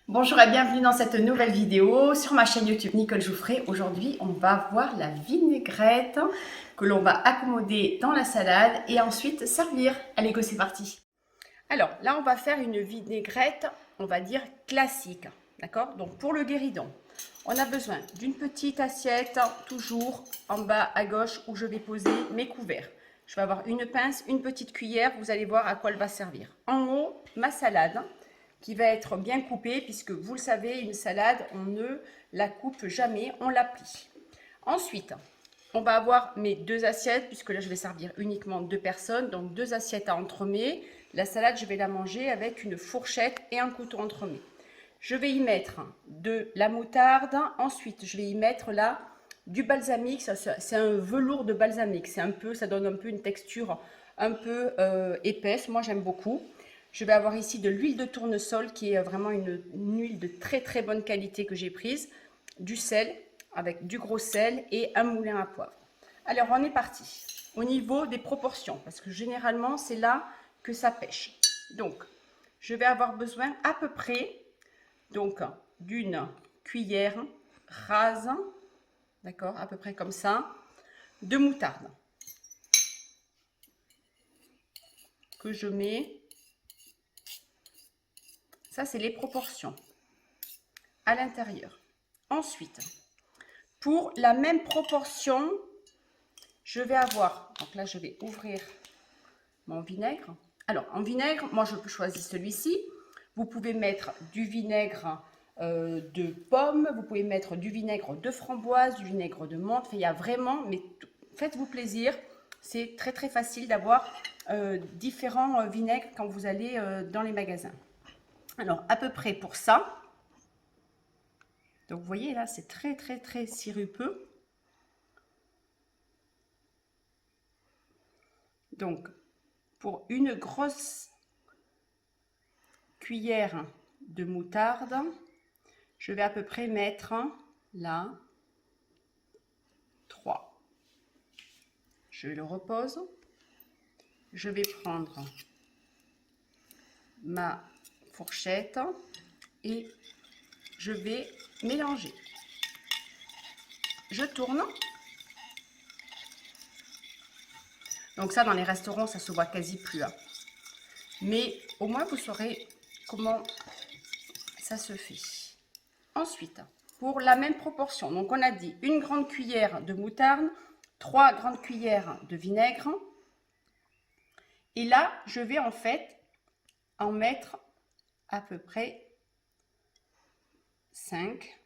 Bonjour et bienvenue dans cette nouvelle vidéo sur ma chaîne YouTube Nicole Jouffret. Aujourd'hui, on va voir la vinaigrette que l'on va accommoder dans la salade et ensuite servir. Allez, go, c'est parti. Alors là, on va faire une vinaigrette, on va dire classique. D'accord? Donc pour le guéridon, on a besoin d'une petite assiette, toujours en bas à gauche où je vais poser mes couverts. Je vais avoir une pince, une petite cuillère, vous allez voir à quoi elle va servir. En haut, ma salade qui va être bien coupée puisque vous le savez, une salade, on ne la coupe jamais, on la plie. Ensuite, on va avoir mes deux assiettes puisque là je vais servir uniquement deux personnes, donc deux assiettes à entremets. La salade, je vais la manger avec une fourchette et un couteau entremets. Je vais y mettre de la moutarde, ensuite je vais y mettre là du balsamique, c'est un velours de balsamique, ça donne un peu une texture un peu épaisse, moi j'aime beaucoup. Je vais avoir ici de l'huile de tournesol qui est vraiment une huile de très très bonne qualité que j'ai prise, du sel avec du gros sel et un moulin à poivre. Alors on est parti au niveau des proportions parce que généralement c'est là que ça pêche. Donc je vais avoir besoin à peu près donc d'une cuillère rase, d'accord, à peu près comme ça, de moutarde que je mets. Ça, c'est les proportions à l'intérieur. Ensuite, pour la même proportion, je vais avoir, donc là, je vais ouvrir mon vinaigre. Alors, en vinaigre, moi, je choisis celui-ci. Vous pouvez mettre du vinaigre de pomme, vous pouvez mettre du vinaigre de framboise, du vinaigre de menthe. Enfin, il y a vraiment, mais faites-vous plaisir. C'est très, très facile d'avoir différents vinaigres quand vous allez dans les magasins. Alors, à peu près pour ça. Donc, vous voyez, là, c'est très, très, très sirupeux. Donc, pour une grosse cuillère de moutarde, je vais à peu près mettre là 3. Je le repose. Je vais prendre ma fourchette et je vais mélanger. Je tourne. Donc ça, dans les restaurants, ça se voit quasi plus. Hein. Mais au moins, vous saurez comment ça se fait. Ensuite, pour la même proportion, donc on a dit une grande cuillère de moutarde, 3 grandes cuillères de vinaigre. Et là, je vais en fait en mettre à peu près 5.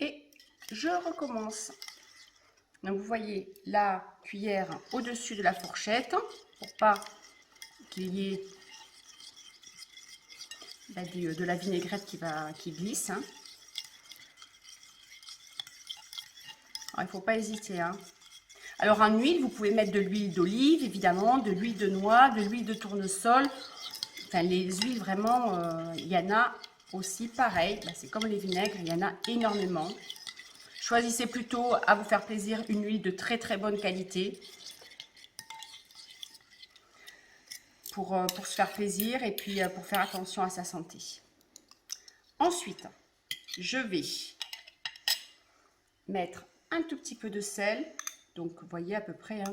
Et je recommence. Donc vous voyez la cuillère au-dessus de la fourchette pour pas qu'il y ait de la vinaigrette qui glisse. Hein. Alors, il ne faut pas hésiter. Hein. Alors en huile, vous pouvez mettre de l'huile d'olive, évidemment, de l'huile de noix, de l'huile de tournesol. Enfin, les huiles, vraiment, il y en a aussi pareil. Ben, c'est comme les vinaigres, il y en a énormément. Choisissez plutôt, à vous faire plaisir, une huile de très très bonne qualité pour se faire plaisir et puis pour faire attention à sa santé. Ensuite, je vais mettre un tout petit peu de sel. Donc, vous voyez à peu près, hein,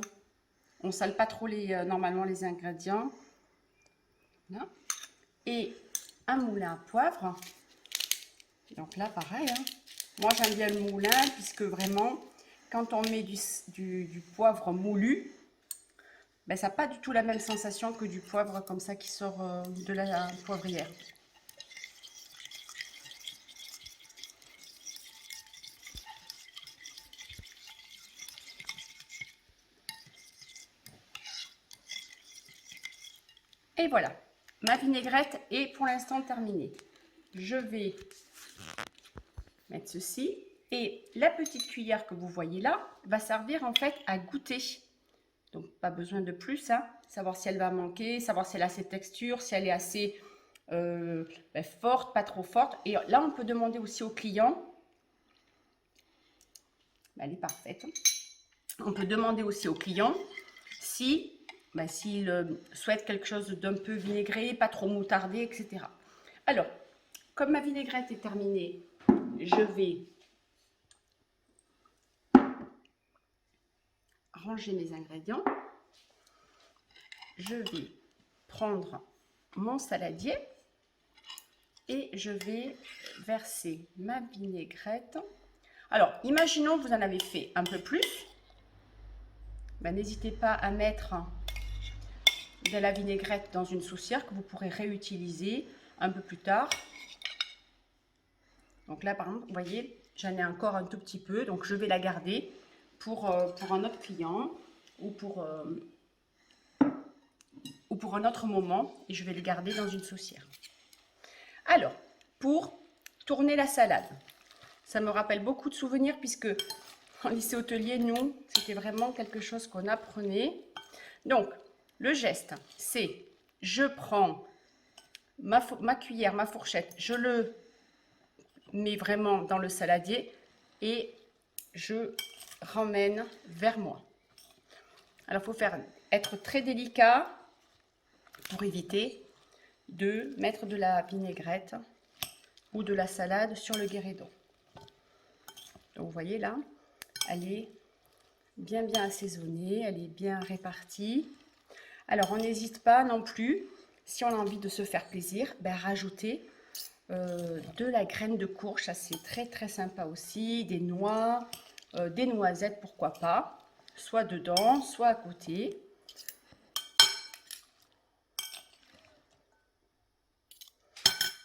on ne sale pas trop normalement les ingrédients. Là. Et un moulin à poivre. Donc là, pareil. Hein. Moi, j'aime bien le moulin puisque vraiment, quand on met du poivre moulu, ben, ça n'a pas du tout la même sensation que du poivre comme ça qui sort de la poivrière. Et voilà, ma vinaigrette est pour l'instant terminée. Je vais mettre ceci. Et la petite cuillère que vous voyez là va servir en fait à goûter. Donc pas besoin de plus, hein. Savoir si elle va manquer, savoir si elle a assez de texture, si elle est assez forte, pas trop forte. Et là, on peut demander aussi au client, elle est parfaite. On peut demander aussi au client si s'il souhaite quelque chose d'un peu vinaigré, pas trop moutardé, etc. Alors, comme ma vinaigrette est terminée, je vais ranger mes ingrédients. Je vais prendre mon saladier et je vais verser ma vinaigrette. Alors, imaginons que vous en avez fait un peu plus. N'hésitez pas à mettre de la vinaigrette dans une saucière que vous pourrez réutiliser un peu plus tard. Donc là, par exemple, vous voyez, j'en ai encore un tout petit peu. Donc, je vais la garder pour un autre client ou pour un autre moment. Et je vais le garder dans une saucière. Alors, pour tourner la salade, ça me rappelle beaucoup de souvenirs puisque en lycée hôtelier, nous, c'était vraiment quelque chose qu'on apprenait. Donc, le geste, c'est je prends ma cuillère, ma fourchette, je le mets vraiment dans le saladier et je ramène vers moi. Alors, il faut être très délicat pour éviter de mettre de la vinaigrette ou de la salade sur le guéridon. Donc, vous voyez là, elle est bien assaisonnée, elle est bien répartie. Alors, on n'hésite pas non plus, si on a envie de se faire plaisir, rajouter de la graine de courge, ça c'est très sympa aussi, des noix, des noisettes, pourquoi pas, soit dedans, soit à côté.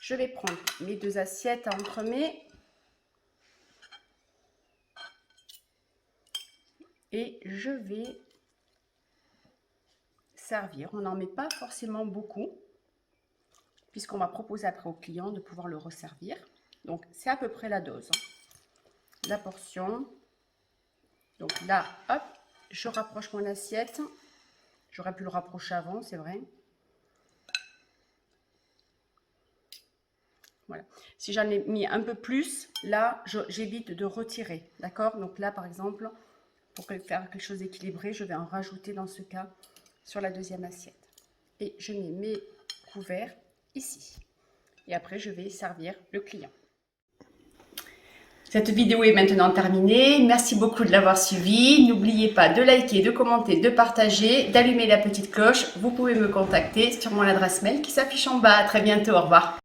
Je vais prendre mes deux assiettes à entremets et je vais servir. On n'en met pas forcément beaucoup puisqu'on va proposer après au client de pouvoir le resservir. Donc, c'est à peu près la dose, la portion. Donc là, hop, je rapproche mon assiette. J'aurais pu le rapprocher avant, c'est vrai. Voilà. Si j'en ai mis un peu plus, là, j'évite de retirer. D'accord? Donc là, par exemple, pour faire quelque chose d'équilibré, je vais en rajouter dans ce cas sur la deuxième assiette. Et je mets mes couverts ici. Et après, je vais servir le client. Cette vidéo est maintenant terminée. Merci beaucoup de l'avoir suivie. N'oubliez pas de liker, de commenter, de partager, d'allumer la petite cloche. Vous pouvez me contacter sur mon adresse mail qui s'affiche en bas. À très bientôt. Au revoir.